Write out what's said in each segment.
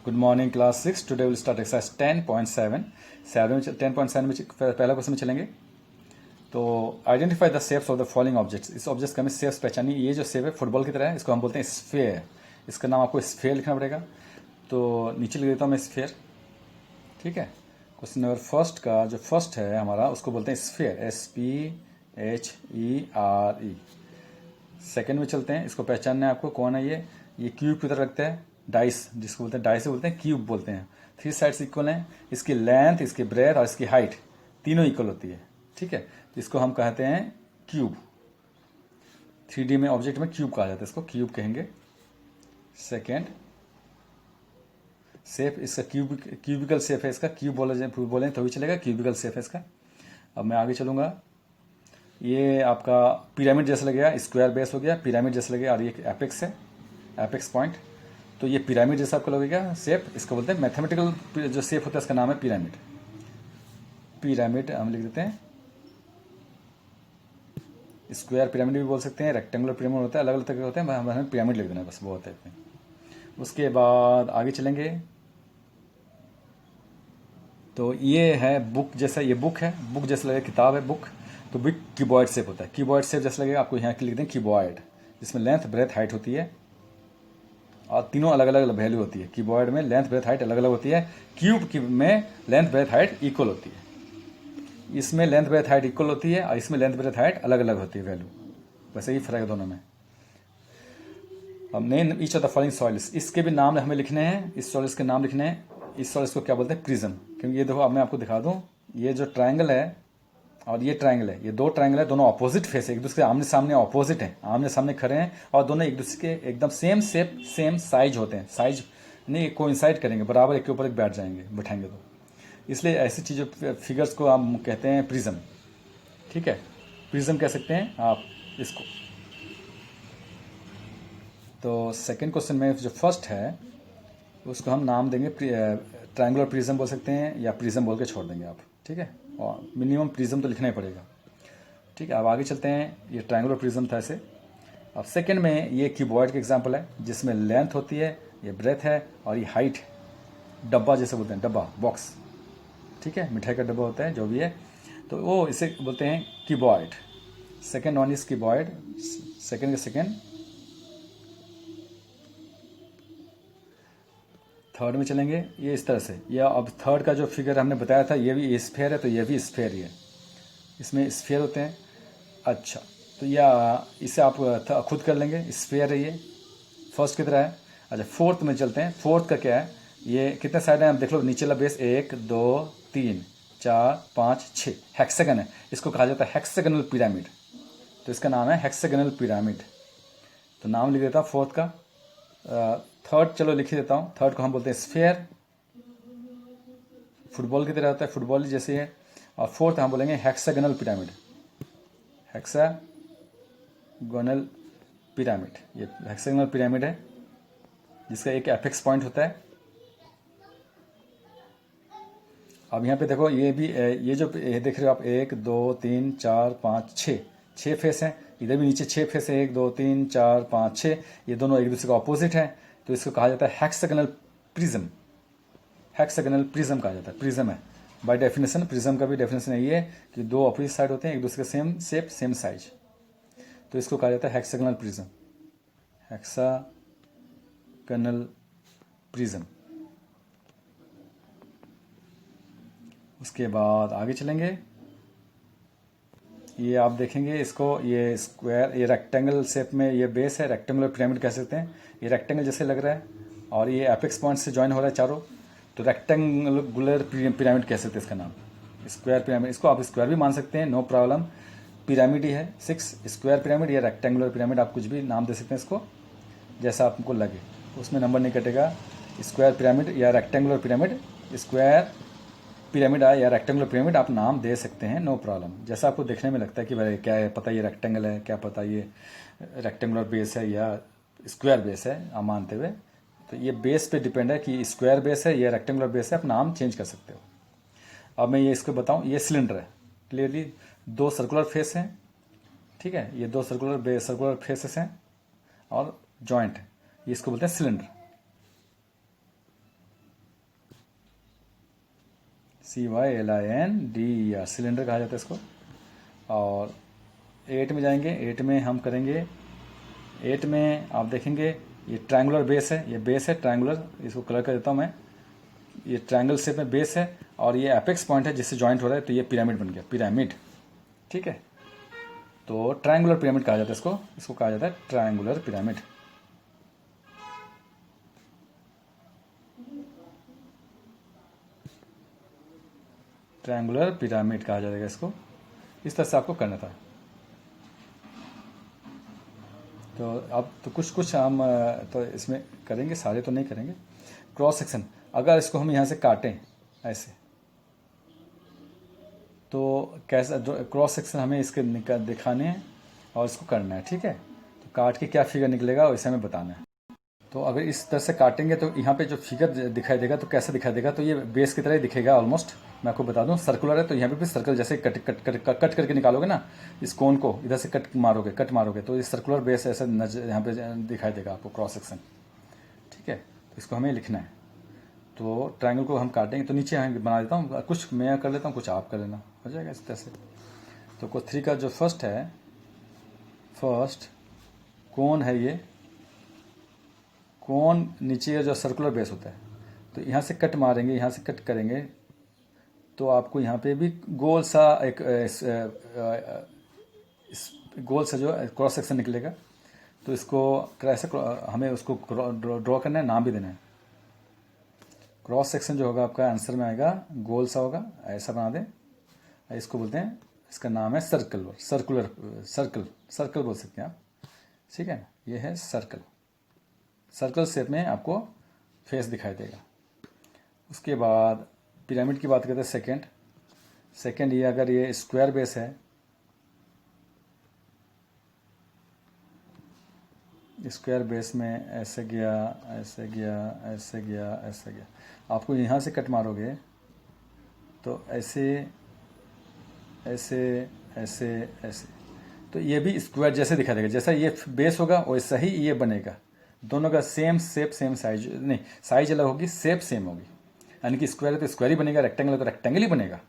Good morning class 6। Today will start exercise 10.7 10.7 में पहला question में चलेंगे। तो identify the shapes of the following objects. इस ऑब्जेक्ट्स का हमें शेप्स पहचानी। ये जो शेप है फुटबॉल की तरह है, इसको हम बोलते हैं स्फेयर। इसका नाम आपको स्फेयर लिखना पड़ेगा। तो नीचे लिख देता हूँ मैं स्फेयर। ठीक है। क्वेश्चन नंबर फर्स्ट का जो फर्स्ट है हमारा, उसको बोलते हैं स्फेयर, SPHERE। सेकेंड में चलते हैं। इसको पहचानना है आपको, कौन है ये क्यूब की तरह रखता है, डाइस जिसको बोलते हैं, डाइस बोलते हैं, क्यूब बोलते हैं। थ्री साइड्स इक्वल हैं, इसकी लेंथ, इसकी ब्रेथ और इसकी हाइट तीनों इक्वल होती है। ठीक है। तो इसको हम कहते हैं क्यूब। 3D में ऑब्जेक्ट में क्यूब कहा जाता है, इसको क्यूब कहेंगे। सेकेंड शेप, इसका क्यूबिकल शेप है, इसका क्यूब बोले तो भी चलेगा, क्यूबिकल शेप है इसका। अब मैं आगे चलूंगा। ये आपका पिरामिड जैसा लगेगा, स्क्वायर बेस हो गया, पिरामिड जैसा लगेगा। और ये एपेक्स है, एपेक्स पॉइंट। तो ये पिरामिड जैसा आपको लगेगा शेप, इसको बोलते हैं मैथमेटिकल जो शेप होता है इसका नाम है पिरामिड। पिरामिड हम लिख देते हैं। स्क्वायर पिरामिड भी बोल सकते हैं, रेक्टेंगुलर पिरामिड होता है, अलग अलग तरह के होते हैं, हमें पिरामिड लिख देना है बस, बहुत है। उसके बाद आगे चलेंगे। तो ये है बुक जैसा, ये बुक है, बुक जैसा लगेगा, किताब है बुक। तो बुक कीबोर्ड शेप होता है, कीबोर्ड शेप जैसा लगेगा आपको। यहाँ लिख दें कीबोर्ड, जिसमें लेंथ ब्रेथ हाइट होती है और तीनों अलग अलग वैल्यू होती है। कीबोर्ड में लेंथ ब्रेथ हाइट अलग अलग होती है, क्यूब में लेंथ ब्रेथ हाइट इक्वल होती है। इसमें लेंथ ब्रेथ हाइट इक्वल होती है और इसमें लेंथ ब्रेथ हाइट अलग अलग होती है वैल्यू। वैसे ही फर्क है दोनों में। अब name each of the following soils, इसके भी नाम हमें लिखने हैं, इस सॉइल्स के नाम लिखने हैं। इस सॉइल्स को क्या बोलते हैं, प्रिज्म। क्योंकि ये देखो, अब मैं आपको दिखा दूं, ये जो ट्रायंगल है और ये ट्रायंगल है, ये दो ट्रायंगल है, दोनों ऑपोजिट फेस है, एक दूसरे के आमने सामने ऑपोजिट है, आमने सामने खड़े हैं और दोनों एक दूसरे के एकदम सेम शेप सेम साइज होते हैं। साइज नहीं कोइंसाइड करेंगे, बराबर एक के ऊपर एक बैठ जाएंगे, बैठाएंगे तो। इसलिए ऐसी चीज़ों फिगर्स को हम कहते हैं प्रिज्म। ठीक है, प्रिज्म कह सकते हैं आप इसको। तो सेकंड क्वेश्चन में जो फर्स्ट है उसको हम नाम देंगे ट्रायंगुलर प्रिज्म बोल सकते हैं, या प्रिज्म बोल के छोड़ देंगे आप। ठीक है, और मिनिमम प्रिज्म तो लिखना ही पड़ेगा। ठीक है, अब आगे चलते हैं। ये ट्रायंगुलर प्रिज्म था ऐसे। अब सेकंड में ये कीबोर्ड का एग्जांपल है, जिसमें लेंथ होती है, ये ब्रेथ है और ये हाइट। डब्बा जैसे बोलते हैं, डब्बा, बॉक्स। ठीक है, मिठाई का डब्बा होता है जो भी है, तो वो इसे बोलते हैं keyboard. Second one is keyboard. Second का सेकेंड। थर्ड में चलेंगे, ये इस तरह से। या अब थर्ड का जो फिगर हमने बताया था, ये भी स्फेयर है, तो ये भी स्फेयर ही है, इसमें स्फेयर होते हैं। अच्छा, तो या इसे आप खुद कर लेंगे, स्फेयर है ये, फर्स्ट की तरह है। अच्छा, फोर्थ में चलते हैं। फोर्थ का क्या है, ये कितने साइड हैं आप देख लो, नीचे वाला बेस 1 2 3 4 5 6 हेक्सागन है, इसको कहा जाता है हेक्सागनल पिरामिड। तो इसका नाम है हेक्सागनल पिरामिड। तो नाम लिख देता हूँ फोर्थ का। थर्ड चलो लिख ही देता हूँ। थर्ड को हम बोलते हैं स्फेयर, फुटबॉल की तरह होता है, फुटबॉल जैसे है। और फोर्थ हम बोलेंगे हेक्सागनल पिरामिड, हेक्सागोनल पिरामिड। ये हेक्सागोनल पिरामिड है, जिसका एक एपेक्स पॉइंट होता है। अब यहाँ पे देखो, ये भी ये जो देख रहे हो आप, 1 2 3 4 5 6 फेस हैं। इधर भी नीचे 6 फेस है, 1 2 3 4 5 6। ये दोनों एक दूसरे का ऑपोजिट है, तो इसको कहा जाता है हेक्सागोनल प्रिज्म। हेक्सागोनल प्रिज्म कहा जाता है, प्रिज्म है बाय डेफिनेशन। प्रिज्म का भी डेफिनेशन यही है कि दो अपोजिट साइड होते हैं, एक दूसरे का सेम शेप सेम साइज, तो इसको कहा जाता है हेक्सागोनल प्रिज्म, हेक्सागोनल प्रिज्म। उसके बाद आगे चलेंगे। ये आप देखेंगे इसको, ये स्क्वायर, ये रेक्टेंगल शेप में ये बेस है, रेक्टेंगुलर पिरामिड कह सकते हैं। ये रेक्टेंगल जैसे लग रहा है और ये एपेक्स पॉइंट से ज्वाइन हो रहा है चारों, तो रेक्टेंगुलर पिरामिड कह सकते हैं इसका नाम। स्क्वायर पिरामिड, इसको आप स्क्वायर भी मान सकते हैं, नो प्रॉब्लम। पिरामिड ही है 6, स्क्वायर पिरामिड या रेक्टेंगुलर पिरामिड, आप कुछ भी नाम दे सकते हैं इसको, जैसा आपको लगे, उसमें नंबर नहीं कटेगा। स्क्वायर पिरामिड या रेक्टेंगुलर पिरामिड, स्क्वायर पिरामिड या रेक्टेंगुलर पिरामिड आप नाम दे सकते हैं, नो प्रॉब्लम। जैसा आपको देखने में लगता है कि भाई क्या है, पता ये रेक्टेंगल है, क्या पता ये रेक्टेंगुलर बेस है या स्क्वायर बेस है, आप मानते हुए। तो ये बेस पे डिपेंड है कि स्क्वायर बेस है या रेक्टेंगुलर बेस है, आप नाम चेंज कर सकते हो। अब मैं ये इसको बताऊं, ये सिलेंडर है, क्लियरली 2 सर्कुलर फेस हैं। ठीक है, ये 2 सर्कुलर फेसेस हैं और जॉइंट है, ये इसको बोलते हैं सिलेंडर। CYLINDER, सिलेंडर कहा जाता है इसको। और 8 में जाएंगे, 8 में हम करेंगे, 8 में आप देखेंगे ये ट्रायंगुलर बेस है, ये बेस है ट्रायंगुलर, इसको कलर कर देता हूँ मैं। ये ट्रायंगल शेप में बेस है और ये एपेक्स पॉइंट है जिससे जॉइंट हो रहा है, तो ये पिरामिड बन गया, पिरामिड। ठीक है, तो ट्रायंगुलर पिरामिड कहा जाता है इसको, इसको कहा जाता है ट्रायंगुलर पिरामिड। ट्रायंगुलर पिरामिड कहा जाएगा इसको। इस तरह से आपको करना था। तो अब तो कुछ कुछ हम तो इसमें करेंगे, सारे तो नहीं करेंगे। क्रॉस सेक्शन, अगर इसको हम यहाँ से काटें ऐसे, तो कैसा क्रॉस सेक्शन हमें इसके दिखाने हैं और इसको करना है। ठीक है, तो काट के क्या फिगर निकलेगा वैसे हमें बताना है। तो अगर इस तरह से काटेंगे तो यहाँ पे जो फिगर दिखाई देगा तो कैसा दिखाई देगा, तो ये बेस की तरह ही दिखेगा ऑलमोस्ट। मैं आपको बता दूं सर्कुलर है, तो यहाँ पे भी सर्कल जैसे कट करके निकालोगे ना, इस कोन को इधर से कट मारोगे तो ये सर्कुलर बेस ऐसा नजर यहाँ पे दिखाई देगा आपको, क्रॉस सेक्शन। ठीक है, तो इसको हमें लिखना है। तो ट्रायंगल को हम काटेंगे, तो नीचे हम बना देता हूँ, कुछ मैं कर लेता हूँ, कुछ आप कर लेना, हो जाएगा इस तरह से। तो को 3 का जो फर्स्ट है, फर्स्ट कोन है, ये कोन नीचे का जो सर्कुलर बेस होता है, तो यहाँ से कट मारेंगे, यहाँ से कट करेंगे, तो आपको यहाँ पे भी गोल सा एक गोल सा जो क्रॉस सेक्शन निकलेगा। तो इसको कैसे हमें उसको ड्रॉ करना है, नाम भी देना है। क्रॉस सेक्शन जो होगा आपका आंसर में आएगा, गोल सा होगा, ऐसा बना दें। इसको बोलते हैं, इसका नाम है सर्कल, सर्कल बोल सकते हैं आप। ठीक है, ये है सर्कल। सर्कल शेप में आपको फेस दिखाई देगा। उसके बाद पिरामिड की बात करते हैं। सेकंड ये अगर ये स्क्वायर बेस है, स्क्वायर बेस में ऐसे गया, ऐसे गया, ऐसे गया, ऐसे गया, आपको यहाँ से कट मारोगे तो ऐसे ऐसे ऐसे ऐसे, तो ये भी स्क्वायर जैसे दिखाई देगा। जैसा ये बेस होगा वैसा ही ये बनेगा। दोनों का सेम शेप, सेम साइज, नहीं साइज अलग होगी, शेप सेम होगी। यानी कि स्क्वायर है तो स्क्वायर ही बनेगा, रेक्टेंगल है तो रेक्टेंगल ही बनेगा।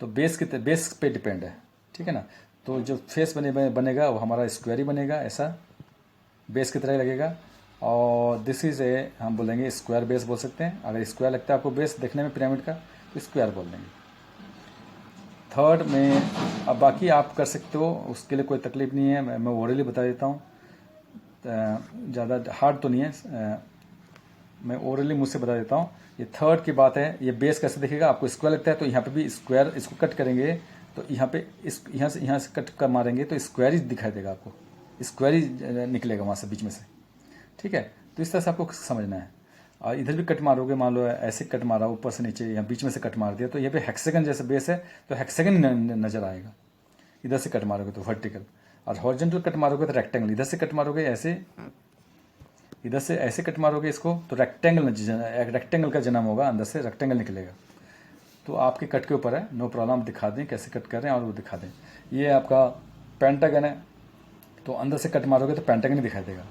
तो बेस पे डिपेंड है। ठीक है ना, तो जो फेस बनेगा वो हमारा स्क्वायर ही बनेगा, ऐसा बेस की तरह ही लगेगा। और दिस इज ए, हम बोलेंगे स्क्वायर बेस बोल सकते हैं। अगर स्क्वायर लगता है आपको बेस देखने में पिरामिड का, तो स्क्वायर बोल देंगे। थर्ड में अब बाकी आप कर सकते हो, उसके लिए कोई तकलीफ नहीं है, मैं ओरली बता देता हूँ, ज़्यादा हार्ड तो नहीं है, मैं ओरली मुझसे बता देता हूँ। ये थर्ड की बात है, ये बेस कैसे दिखेगा, आपको स्क्वायर लगता है तो यहाँ पे भी स्क्वायर, इसको कट करेंगे तो यहाँ पे यहाँ से कट कर मारेंगे तो स्क्वायर ही दिखाई देगा आपको, स्क्वायर ही निकलेगा वहाँ से बीच में से। ठीक है, तो इस तरह से आपको समझना है। और इधर भी कट मारोगे, मान लो ऐसे कट मारा ऊपर से नीचे, यहाँ बीच में से कट मार दिया, तो यहाँ पे हेक्सागन जैसे बेस है तो हेक्सागन नजर आएगा। इधर से कट मारोगे तो वर्टिकल, और हॉरिजॉन्टल कट मारोगे तो रेक्टेंगल। इधर से कट मारोगे ऐसे, इधर से ऐसे कट मारोगे इसको तो रेक्टेंगल का जन्म होगा, अंदर से रेक्टेंगल निकलेगा। तो आपके कट के ऊपर है, नो प्रॉब्लम, आप दिखा दें कैसे कट कर रहे हैं और वो दिखा दें। ये आपका पेंटागन है, तो अंदर से कट मारोगे तो पेंटागन ही दिखाई देगा।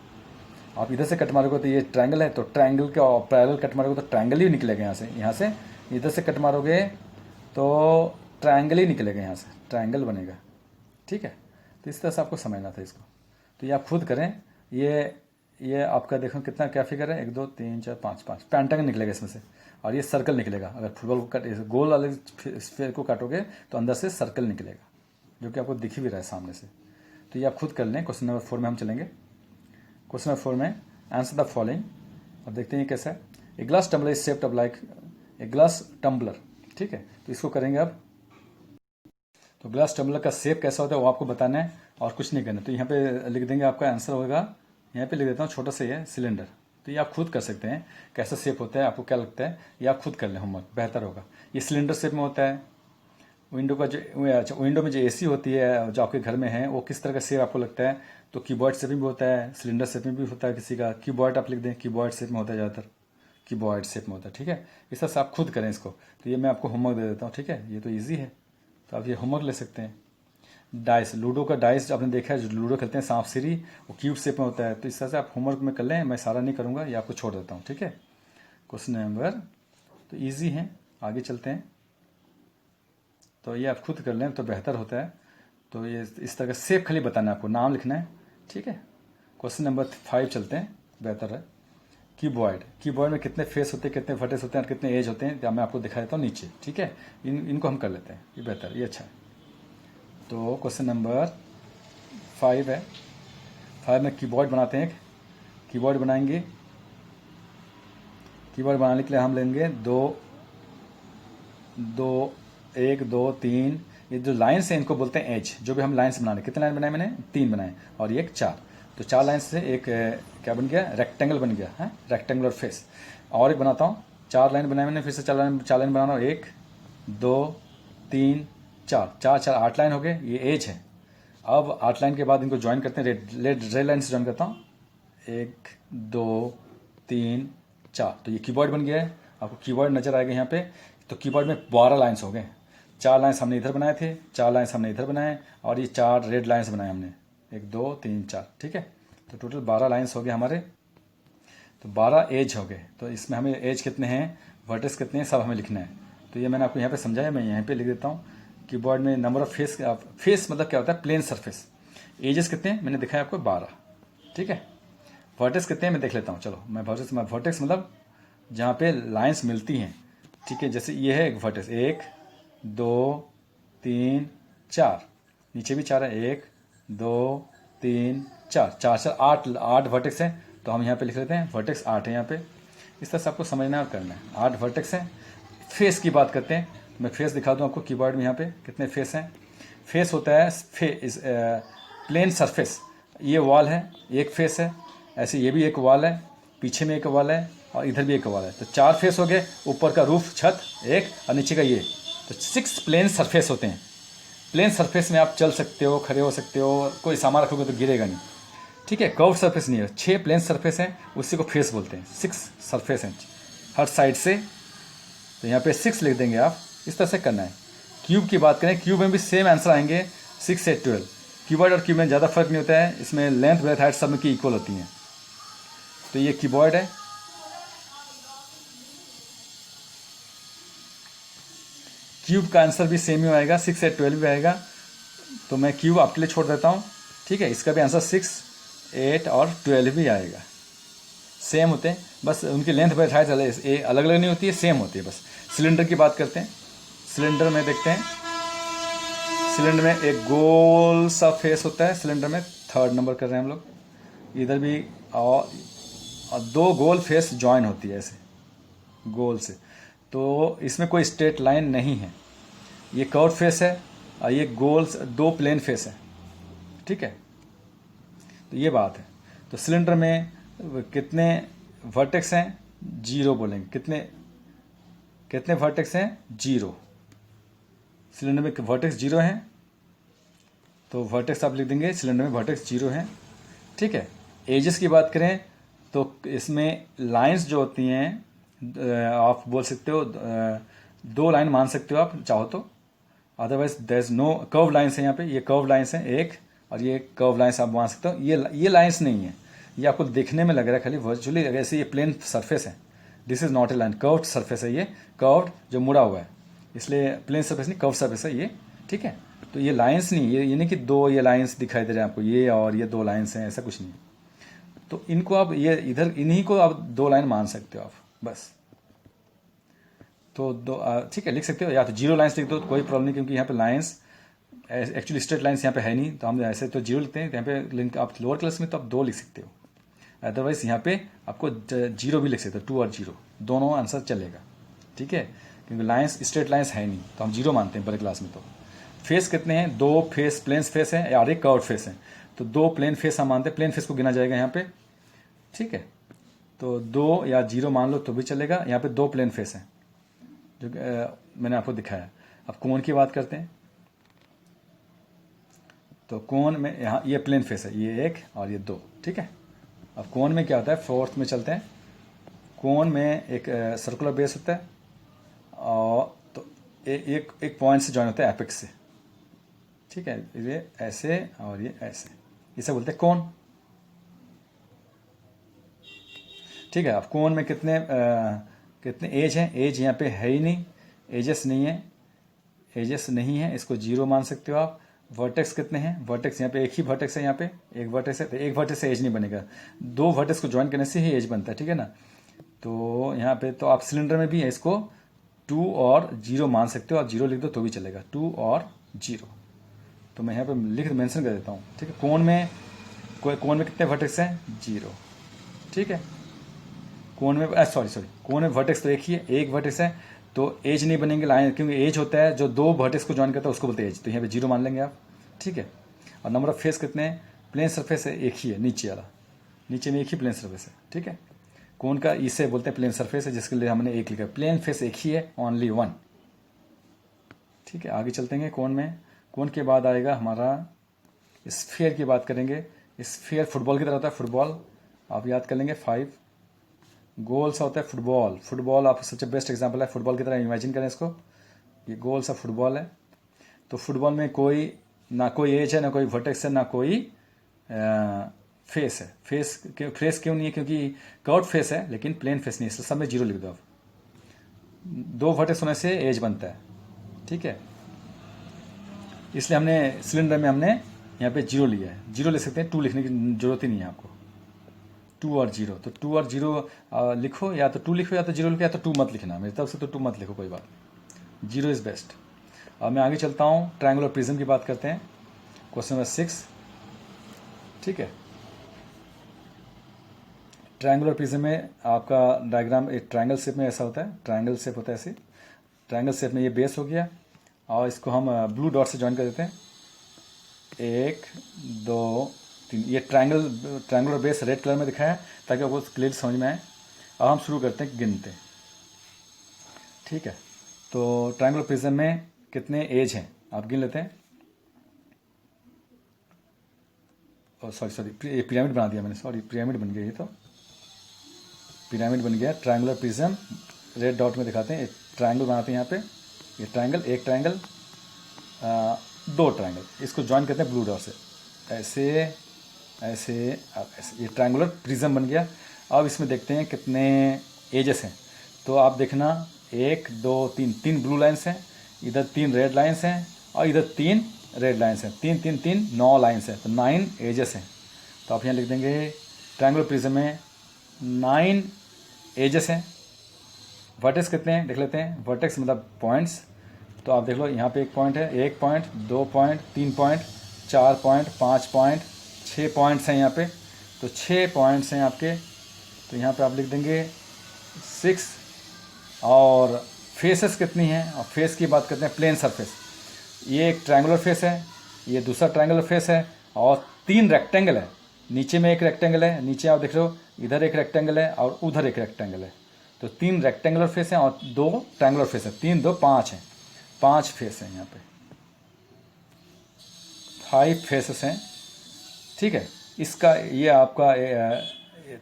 आप इधर से कट मारोगे तो ये ट्रायंगल है, तो ट्रायंगल के पैरेलल कट मारोगे तो ट्रायंगल ही निकलेगा। यहाँ से इधर से कट मारोगे तो ट्रायंगल ही निकलेगा, यहाँ से ट्रायंगल बनेगा। ठीक है, तो इस तरह से आपको समझना था इसको। तो ये आप खुद करें। ये आपका देखो कितना क्या फिगर है, 1 2 3 4 5 5 पेंटागन निकलेगा इसमें से, और ये सर्कल निकलेगा। अगर फुटबॉल को गोल वाले स्फीयर को काटोगे तो अंदर से सर्कल निकलेगा, जो कि आपको दिख भी रहा है सामने से। तो ये आप खुद कर लें। क्वेश्चन नंबर 4 में हम चलेंगे। क्वेश्चन नंबर 4 में आंसर द फॉलोइंग। अब देखते हैं कैसा है। A glass tumbler is shaped up like a glass tumbler. ठीक है, तो इसको करेंगे अब। तो ग्लास टम्बलर का शेप कैसा होता है वो आपको बताना है और कुछ नहीं करना। तो यहाँ पे लिख देंगे, आपका आंसर होगा, यहाँ पे लिख देता हूँ, छोटा सा ये सिलेंडर। तो ये आप खुद कर सकते हैं कैसा शेप होता है, आपको क्या लगता है, ये आप खुद कर लें, होमवर्क बेहतर होगा। ये सिलेंडर शेप में होता है। विंडो का जो, अच्छा, विंडो में जो एसी होती है जो आपके घर में है, वो किस तरह का शेप आपको लगता है, तो कीबोर्ड शेप में भी होता है, सिलेंडर शेप में भी होता है किसी का। कीबोर्ड आप लिख दें, कीबोर्ड शेप में होता है ज़्यादातर, कीबोर्ड शेप में होता है। ठीक है, इस तरह से आप खुद करें इसको। तो ये मैं आपको होमवर्क दे देता हूँ। ठीक है, ये तो ईजी है, तो आप ये होमवर्क ले सकते हैं। डाइस, लूडो का डाइस आपने देखा है, जो लूडो खेलते हैं सांप सीढ़ी, वो क्यूब शेप में होता है। तो इस तरह से आप होमवर्क में कर लें, मैं सारा नहीं करूँगा, ये आपको छोड़ देता हूँ। ठीक है, क्वेश्चन नंबर तो ईजी है, आगे चलते हैं। तो ये आप खुद कर लें तो बेहतर होता है। तो ये इस तरह का शेप खाली बताना है आपको, नाम लिखना है, ठीक है। क्वेश्चन नंबर 5 चलते हैं, बेहतर है। कीबोर्ड, कीबोर्ड में कितने फेस होते हैं, कितने वर्टेक्स होते हैं और कितने एज होते हैं, तो मैं आपको दिखा देता हूँ नीचे, ठीक है। इनको हम कर लेते हैं, ये बेहतर, ये अच्छा है। तो क्वेश्चन नंबर 5 है। 5 में कीबोर्ड बनाते हैं। कीबोर्ड बनाएंगे, कीबोर्ड बनाने के लिए हम लेंगे एक दो तीन, ये जो लाइन्स हैं इनको बोलते हैं एज। जो भी हम लाइन्स बना रहे, कितने लाइन बनाए मैंने, 3 बनाए, और ये एक 4। तो 4 लाइन से एक क्या बन गया, रेक्टेंगल बन गया है, रेक्टेंगुलर फेस। और एक बनाता हूँ, 4 लाइन बनाए मैंने, फिर से 4 लाइन बना रहा हूँ, 1 2 3 4, 4 4 8 लाइन हो गए, ये एज है। अब 8 लाइन के बाद इनको ज्वाइन करते हैं, रेड लाइन से ज्वाइन करता हूँ, 1 2 3 4। तो ये कीबोर्ड बन गया है, आपको कीबोर्ड नजर आएगा यहाँ पे। तो कीबोर्ड में 12 लाइन्स हो गए। 4 लाइन्स हमने इधर बनाए थे, 4 लाइन्स हमने इधर बनाए, और ये 4 रेड लाइन्स बनाए हमने, 1 2 3 4, ठीक है। तो टोटल 12 लाइन्स हो गए हमारे। तो 12 एज हो गए। तो इसमें हमें एज कितने हैं, वर्टेक्स कितने हैं, सब हमें लिखना है। तो ये मैंने आपको यहाँ पे समझाया, मैं यहाँ पे लिख देता हूँ। कीबोर्ड में नंबर ऑफ फेस, फेस मतलब क्या होता है, प्लेन सरफेस। एजेस कितने हैं मैंने दिखाया आपको, 12, ठीक है। वर्टेक्स कितने हैं मैं देख लेता हूँ, चलो मैं वर्टेक्स मतलब जहाँ पे लाइंस मिलती हैं, ठीक है। जैसे ये है एक वर्टेक्स, 1 2 3 4, नीचे भी 4 है, 1 2 3 4, 4 4 8 वर्टेक्स हैं। तो हम यहाँ पे लिख लेते हैं वर्टेक्स 8 है यहाँ पे। इस तरह से आपको समझना है और करना है। 8 वर्टेक्स हैं। फेस की बात करते हैं, मैं फेस दिखा दूँ आपको कीबोर्ड में, यहाँ पे कितने फेस हैं। फेस होता है प्लेन सरफेस। ये वॉल है, एक फेस है। ऐसे ये भी एक वॉल है, पीछे में एक वॉल है, और इधर भी एक वॉल है। तो 4 फेस हो गए, ऊपर का रूफ छत एक, और नीचे का ये। तो 6 प्लेन सरफेस होते हैं। प्लेन सरफेस में आप चल सकते हो, खड़े हो सकते हो, कोई सामान रखोगे तो गिरेगा नहीं, ठीक है। कर्व सरफेस नहीं है, 6 प्लेन सरफेस हैं, उसी को फेस बोलते हैं। 6 सरफेस हैं हर साइड से। तो यहाँ पे 6 लिख देंगे आप, इस तरह से करना है। क्यूब की बात करें, क्यूब में भी सेम आंसर आएंगे, 6 से 12। कीबोर्ड और क्यूब में ज़्यादा फर्क नहीं होता है, इसमें लेंथ ब्रेथ हाइट सब में की इक्वल होती हैं। तो ये कीबोर्ड है। क्यूब का आंसर भी सेम ही आएगा, 6 से 12 भी आएगा। तो मैं क्यूब आपके लिए छोड़ देता हूँ, ठीक है। इसका भी आंसर 6 8 और 12 भी आएगा, सेम होते हैं। बस उनकी लेंथ ब्रेथ हाइट अलग अलग नहीं होती है, सेम होती है बस। सिलेंडर की बात करते हैं, सिलेंडर में देखते हैं। सिलेंडर में एक गोल सा फेस होता है, सिलेंडर में 3rd नंबर कर रहे हैं हम लोग। इधर भी और 2 गोल फेस ज्वाइन होती है ऐसे गोल से। तो इसमें कोई स्ट्रेट लाइन नहीं है, ये कर्व फेस है, और ये गोल 2 प्लेन फेस है, ठीक है। तो ये बात है। तो सिलेंडर में कितने वर्टेक्स हैं, 0 बोलेंगे। कितने कितने वर्टेक्स हैं, 0। सिलेंडर में वर्टेक्स 0 हैं, तो वर्टेक्स आप लिख देंगे, सिलेंडर में वर्टेक्स 0 हैं, ठीक है। एजेस की बात करें तो इसमें लाइंस जो होती हैं, आप बोल सकते हो 2 लाइन मान सकते हो आप चाहो तो, otherwise there is no curve lines है यहाँ पे। ये कर्व लाइन्स हैं एक, और ये कर्व लाइन्स आप मान सकते हो। ये लाइन्स नहीं है, ये आपको देखने में लग रहा है खाली वर्चुअली, ऐसे ये प्लेन सरफेस है। This is not a line, curved surface है ये, कर्व्ड जो मुड़ा हुआ है, इसलिए प्लेन सरफेस नहीं, कर्व सरफेस है ये, ठीक है। तो ये लाइन्स नहीं, ये नहीं कि 2 ये लाइन्स दिखाई दे रहे हैं आपको, ये और ये 2 लाइन्स हैं, ऐसा कुछ नहीं। तो इनको आप ये इधर इन्हीं को आप 2 लाइन मान सकते हो आप, बस। तो ठीक है, लिख सकते हो, या तो 0 लाइन्स लिख दो तो कोई प्रॉब्लम नहीं, क्योंकि यहाँ पे लाइन्स एक्चुअली स्ट्रेट लाइन्स यहाँ पे है नहीं, तो हम ऐसे तो 0 लिखते हैं। यहाँ पे लिंक आप लोअर क्लास में तो आप 2 लिख सकते हो, अदरवाइज यहाँ पे आपको 0 भी लिख सकते हो, 2 और 0 दोनों आंसर चलेगा, ठीक है। क्योंकि लाइन्स स्ट्रेट लाइन्स है नहीं, तो हम 0 मानते हैं बड़े क्लास में। तो फेस कितने हैं, 2 फेस प्लेन फेस है और एक कर्व फेस है। तो 2 प्लेन फेस हम मानते हैं, प्लेन फेस को गिना जाएगा यहाँ पे, ठीक है। तो 2 या 0 मान लो तो भी चलेगा। यहाँ पे 2 प्लेन फेस हैं जो मैंने आपको दिखाया। अब कोण की बात करते हैं, तो कोण में यहाँ ये प्लेन फेस है, ये 1 और ये 2, ठीक है। अब कोण में क्या होता है, 4th में चलते हैं। कोण में एक सर्कुलर बेस होता है, और तो एक पॉइंट से ज्वाइन होता है एपेक्स से, ठीक है। ये ऐसे और ये ऐसे, इसे बोलते हैं कोण, ठीक है। अब कोण में कितने एज हैं, एज यहाँ पे है ही नहीं, एजेस नहीं है। एजेस नहीं है, इसको 0 मान सकते हो आप। वर्टेक्स कितने हैं, वर्टेक्स यहाँ पे एक ही वर्टेक्स है, यहाँ पे एक वर्टेक्स है, तो एक वर्टेक्स से एज नहीं बनेगा, 2 वर्टेक्स को ज्वाइन करने से ही एज बनता है, ठीक है ना। तो यहाँ पे तो आप सिलेंडर में भी है, इसको 2 और 0 मान सकते हो, आप 0 लिख दो तो भी चलेगा, 2 और 0। तो मैं यहाँ पे लिख मेंशन कर देता हूँ, ठीक है। कोण में कितने वर्टेक्स हैं, 0, ठीक है। कोण में कोण में वर्टेक्स तो एक ही है, एक वर्टेक्स है, तो एज नहीं बनेंगे लाइन, क्योंकि एज होता है जो 2 वर्टेक्स को ज्वाइन करता है उसको बोलते हैं एज, तो यहाँ पे 0 मान लेंगे आप, ठीक है। और नंबर ऑफ फेस कितने हैं, प्लेन सरफेस है एक ही है, नीचे वाला, नीचे में एक ही प्लेन सरफेस है, ठीक है। कोण का इसे बोलते हैं प्लेन सरफेस है, जिसके लिए हमने एक लिखा, प्लेन फेस एक ही है, ओनली 1, ठीक है। आगे चलते हैं कोण में। कोण के बाद आएगा हमारा स्फीयर की बात करेंगे। स्फीयर फुटबॉल की तरह होता है, फुटबॉल आप याद कर लेंगे 5। गोल सा होता है फुटबॉल, फुटबॉल आप सबसे बेस्ट एग्जांपल है, फुटबॉल की तरह इमेजिन करें इसको, ये गोल सा फुटबॉल है। तो फुटबॉल में ना कोई एज है, ना कोई वर्टेक्स है, ना कोई फेस है। फेस क्यों नहीं है, क्योंकि कर्व फेस है लेकिन प्लेन फेस नहीं है, इसलिए सब में 0 लिख दो आप। 2 वर्टेक्स होने से एज बनता है, ठीक है। इसलिए हमने सिलेंडर में हमने यहाँ पे 0 लिया है, 0 ले सकते हैं, 2 लिखने की जरूरत ही नहीं है आपको। 2 और 0, तो 2 और 0 लिखो, या तो 2 लिखो या तो 0 लिखो, या तो 2 मत लिखना, मेरी तरफ से तो 2 मत लिखो, कोई बात, 0 इज़ बेस्ट। अब मैं आगे चलता हूँ, ट्रायंगुलर प्रिज्म की बात करते हैं, क्वेश्चन नंबर 6, ठीक है। ट्रायंगुलर प्रिज्म में आपका डायग्राम एक ट्रायंगल शेप में ऐसा होता है, ट्रायंगल शेप होता है ऐसे, ट्रायंगल शेप में ये बेस हो गया, और इसको हम ब्लू डॉट से ज्वाइन कर देते हैं, 1 2 3, ये ट्रायंगुलर बेस रेड कलर में दिखाया है ताकि आपको क्लियर समझ में आए। अब हम शुरू करते हैं गिनते, ठीक है। तो ट्रायंगुलर प्रिज्म में कितने एज हैं आप गिन लेते हैं। ये पिरामिड बना दिया मैंने, पिरामिड बन गया, ये तो पिरामिड बन गया। ट्रायंगुलर प्रिज्म रेड डॉट में दिखाते हैं, एक ट्रायंगल बनाते हैं यहाँ पे, ये ट्रायंगल, एक ट्रायंगल, 2 ट्रायंगल, इसको ज्वाइन करते हैं ब्लू डॉट से, ऐसे ऐसे ऐसे, ये ट्रायंगुलर प्रिज्म बन गया। अब इसमें देखते हैं कितने एजेस हैं, तो आप देखना 1 2 3, 3 ब्लू लाइन्स हैं, इधर 3 रेड लाइन्स हैं, और इधर 3 रेड लाइन्स हैं, 3 3 3 9 लाइन्स हैं, तो 9 एजेस हैं। तो आप यहाँ लिख देंगे ट्रायंगुलर प्रिज्म में 9 एजेस हैं। वर्टेक्स कितने हैं देख लेते हैं, वर्टेक्स मतलब पॉइंट्स, तो आप देख लो यहाँ पे एक पॉइंट है, 1 point, 2 point, 3 point, 4 point, 5 point, 6 points हैं यहाँ पे, तो 6 पॉइंट्स हैं आपके। तो यहाँ पे आप लिख देंगे 6। और फेसेस कितनी हैं, और फेस की बात करते हैं, प्लेन सरफेस, ये एक ट्रायंगुलर फेस है, ये दूसरा ट्रायंगुलर फेस है, और 3 रेक्टेंगल है, नीचे में एक रेक्टेंगल है, नीचे आप देख रहे हो इधर एक रेक्टेंगल है और उधर एक रेक्टेंगल है, तो 3 रेक्टेंगुलर फेस हैं और 2 ट्रायंगुलर फेस है, 3 2 5 हैं, 5 फेस हैं यहाँ पे, 5 फेसेस हैं, ठीक है। इसका ये आपका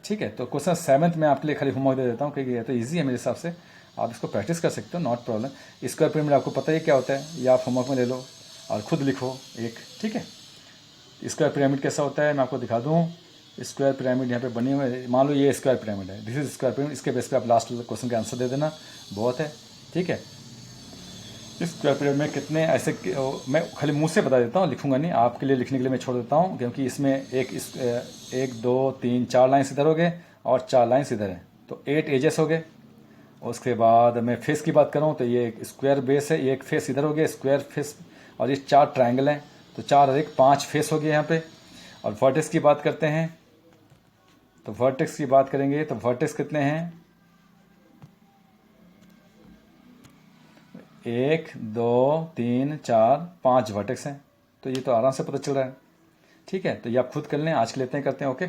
ठीक है। तो क्वेश्चन 7 में आपके लिए खाली होमवर्क दे देता हूँ, क्योंकि ये तो ईजी है मेरे हिसाब से, आप इसको प्रैक्टिस कर सकते हो, नॉट प्रॉब्लम। स्क्वायर पिरामिड आपको पता ही क्या होता है, या आप होमवर्क में ले लो और खुद लिखो एक, ठीक है। स्क्वायर पिरामिड कैसा होता है मैं आपको दिखा दूँ। स्क्वायर पिरामिड यहाँ पे बने हुए हैं, मान लो ये स्क्वायर पिरामिड है, दिस इज स्क्वायर पिरामिड, इसके बेस पे आप लास्ट क्वेश्चन का आंसर दे देना, बहुत है, ठीक है। इस स्क्वायर पिरामिड में कितने ऐसे, मैं खाली मुंह से बता देता हूँ, लिखूंगा नहीं, आपके लिए लिखने के लिए मैं छोड़ देता हूँ, क्योंकि इसमें 1 2 3 4 लाइन्स इधर हो गए और 4 लाइन्स इधर हैं, तो 8 एजेस हो गए। उसके बाद मैं फेस की बात करूँ तो ये एक स्क्वायर बेस है, ये एक फेस इधर हो गया स्क्वायर फेस, और ये 4 ट्रायंगल हैं, तो 4 और 1 5 फेस हो गए यहाँ पे। और वर्टेक्स की बात करते हैं, तो वर्टेक्स की बात करेंगे तो वर्टेक्स कितने हैं, 1 2 3 4 5 वर्टेक्स हैं, तो ये तो आराम से पता चल रहा है, ठीक है। तो ये आप खुद कर लें, आज के लिए इतना ही करते हैं, ओके।